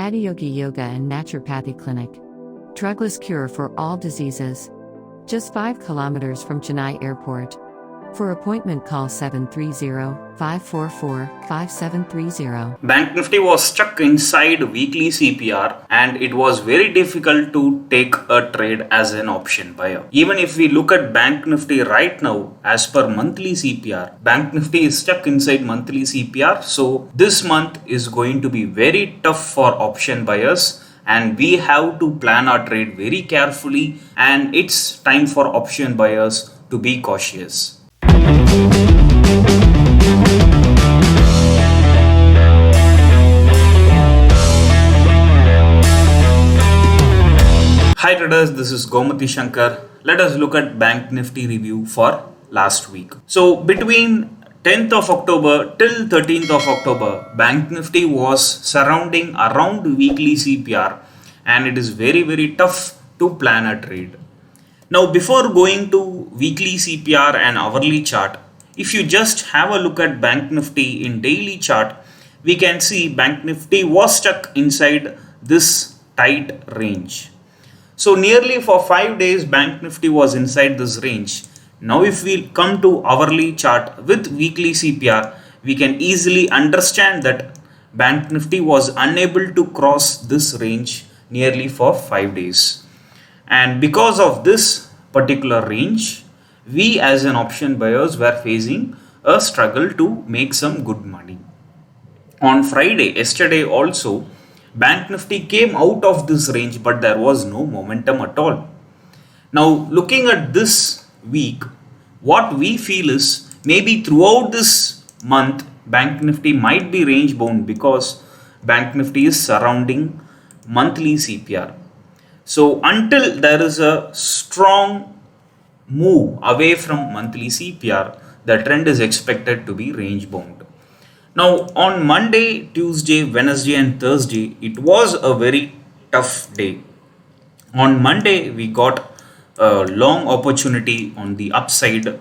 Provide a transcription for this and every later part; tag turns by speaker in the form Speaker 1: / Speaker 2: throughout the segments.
Speaker 1: Hatha Yoga and Naturopathy Clinic. Drugless cure for all diseases. Just 5 kilometers from Chennai Airport. For appointment call 730-544-5730.
Speaker 2: Bank Nifty was stuck inside weekly CPR and it was very difficult to take a trade as an option buyer. Even if we look at Bank Nifty right now as per monthly CPR, Bank Nifty is stuck inside monthly CPR. So this month is going to be very tough for option buyers. And we have to plan our trade very carefully, and it's time for option buyers to be cautious. Hi traders, this is Gomati Shankar. Let us look at Bank Nifty review for last week. So between 10th of October till 13th of October, Bank Nifty was surrounding around weekly CPR, and it is very tough to plan a trade. Now before going to weekly CPR and hourly chart, if you just have a look at Bank Nifty in daily chart, we can see Bank Nifty was stuck inside this tight range. So nearly for 5 days Bank Nifty was inside this range. Now if we come to hourly chart with weekly CPR, we can easily understand that Bank Nifty was unable to cross this range nearly for 5 days. And because of this particular range, we as an option buyers were facing a struggle to make some good money. On Friday, yesterday also, Bank Nifty came out of this range, but there was no momentum at all. Now looking at this week, what we feel is maybe throughout this month Bank Nifty might be range bound because Bank Nifty is surrounding monthly CPR. So until there is a strong move away from monthly CPR, the trend is expected to be range bound. Now on Monday, Tuesday, Wednesday and Thursday, it was a very tough day. On Monday, we got a long opportunity on the upside.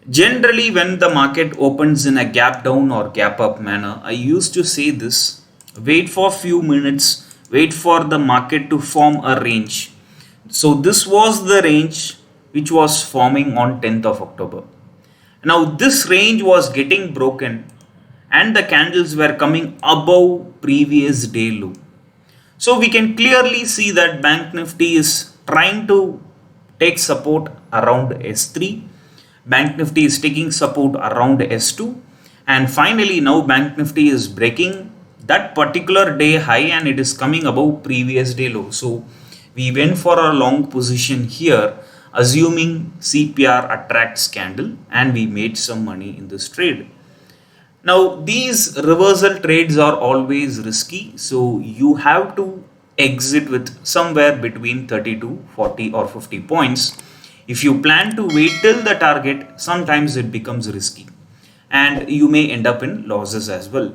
Speaker 2: Generally, when the market opens in a gap down or gap up manner, I used to say this: wait for a few minutes, wait for the market to form a range. So this was the range which was forming on 10th of October. Now this range was getting broken and the candles were coming above previous day low. So we can clearly see that Bank Nifty is trying to take support around S3. Bank Nifty is taking support around S2. And finally now Bank Nifty is breaking that particular day high and it is coming above previous day low. So we went for a long position here, assuming CPR attracts candle, and we made some money in this trade. Now these reversal trades are always risky, so you have to exit with somewhere between 30 to 40 or 50 points. If you plan to wait till the target, sometimes it becomes risky and you may end up in losses as well.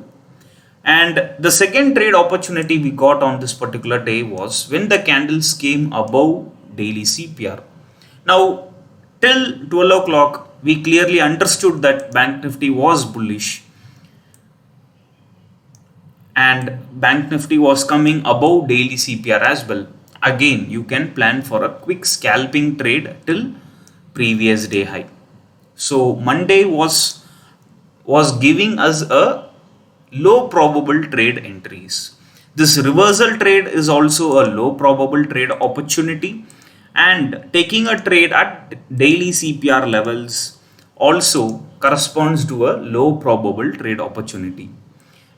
Speaker 2: And the second trade opportunity we got on this particular day was when the candles came above daily CPR. Now till 12 o'clock, we clearly understood that Bank Nifty was bullish and Bank Nifty was coming above daily CPR as well. Again, you can plan for a quick scalping trade till previous day high. So Monday was giving us a low probable trade entries. This reversal trade is also a low probable trade opportunity, and taking a trade at daily CPR levels also corresponds to a low probable trade opportunity.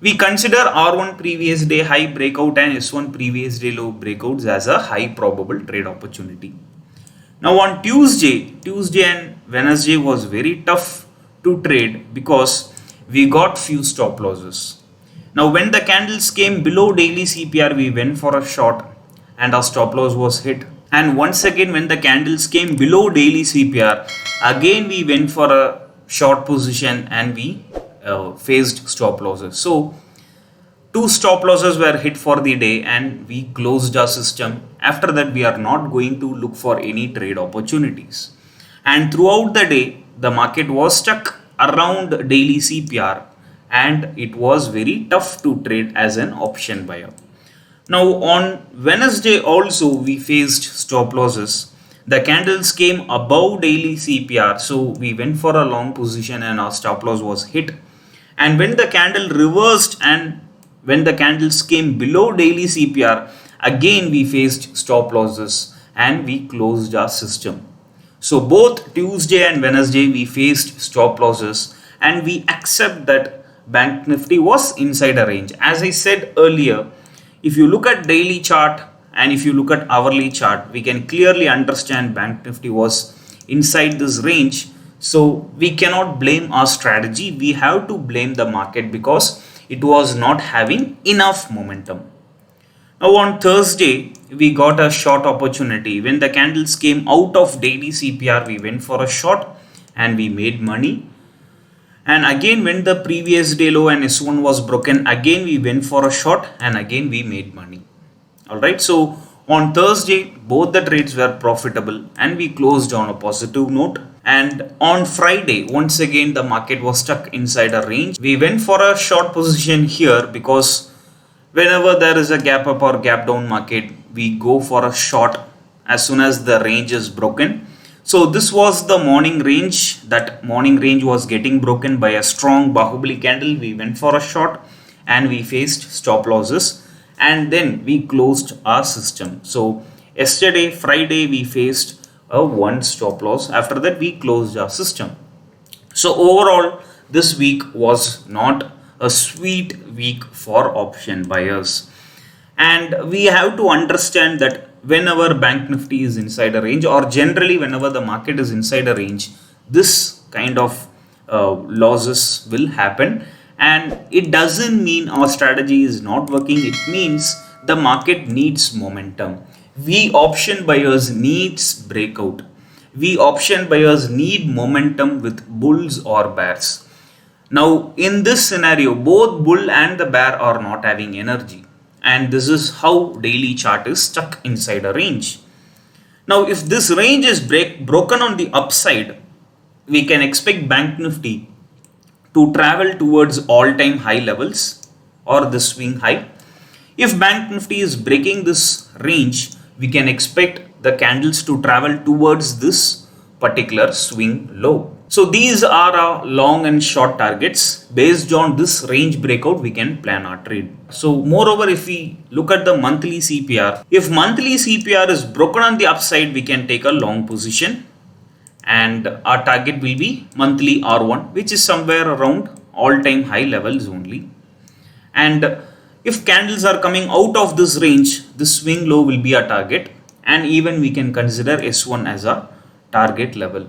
Speaker 2: We consider R1 previous day high breakout and S1 previous day low breakouts as a high probable trade opportunity. Now on Tuesday and Wednesday was very tough to trade because we got few stop losses. Now when the candles came below daily CPR, we went for a short and our stop loss was hit. And once again when the candles came below daily CPR, again we went for a short position and we faced stop losses. So 2 stop losses were hit for the day and we closed our system. After that, we are not going to look for any trade opportunities. And throughout the day, the market was stuck around daily CPR and it was very tough to trade as an option buyer. Now on Wednesday also we faced stop losses. The candles came above daily CPR, so we went for a long position and our stop loss was hit. And when the candle reversed and when the candles came below daily CPR, again we faced stop losses and we closed our system. So both Tuesday and Wednesday we faced stop losses and we accept that Bank Nifty was inside a range. As I said earlier, if you look at daily chart and if you look at hourly chart, we can clearly understand Bank Nifty was inside this range. So we cannot blame our strategy. We have to blame the market because it was not having enough momentum. Now on Thursday, we got a short opportunity. When the candles came out of daily CPR, we went for a short and we made money. And again, when the previous day low and S1 was broken, again we went for a short and again we made money. Alright, so on Thursday, both the trades were profitable and we closed on a positive note. And on Friday, once again, the market was stuck inside a range. We went for a short position here because whenever there is a gap up or gap down market, we go for a short as soon as the range is broken. So this was the morning range. That morning range was getting broken by a strong Bahubali candle. We went for a short and we faced stop losses and then we closed our system. So yesterday, Friday, we faced a one stop loss. After that, we closed our system. So overall, this week was not a sweet week for option buyers. And we have to understand that whenever Bank Nifty is inside a range or generally whenever the market is inside a range, this kind of losses will happen. And it doesn't mean our strategy is not working. It means the market needs momentum. We option buyers needs breakout. We option buyers need momentum with bulls or bears. Now in this scenario, both bull and the bear are not having energy. And this is how daily chart is stuck inside a range. Now if this range is broken on the upside, we can expect Bank Nifty to travel towards all-time high levels or the swing high. If Bank Nifty is breaking this range, we can expect the candles to travel towards this particular swing low. So these are our long and short targets. Based on this range breakout, we can plan our trade. So moreover, if we look at the monthly CPR, if monthly CPR is broken on the upside, we can take a long position. And our target will be monthly R1, which is somewhere around all-time high levels only. And if candles are coming out of this range, this swing low will be a target. And even we can consider S1 as a target level.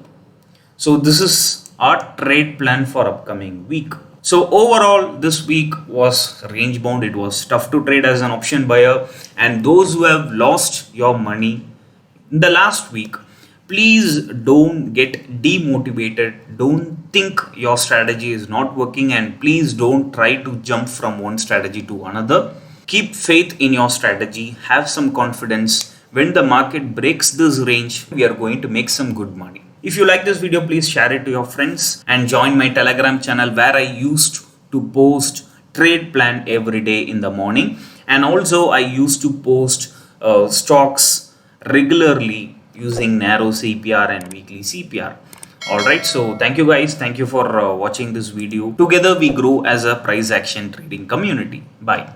Speaker 2: So this is our trade plan for upcoming week. So overall, this week was range bound. It was tough to trade as an option buyer. And those who have lost your money in the last week, please don't get demotivated. Don't think your strategy is not working and please don't try to jump from one strategy to another. Keep faith in your strategy. Have some confidence. When the market breaks this range, we are going to make some good money. If you like this video, please share it to your friends and join my Telegram channel where I used to post trade plan every day in the morning. And also I used to post stocks regularly using narrow CPR and weekly CPR. Alright, so thank you guys. Thank you for watching this video. Together we grow as a price action trading community. Bye.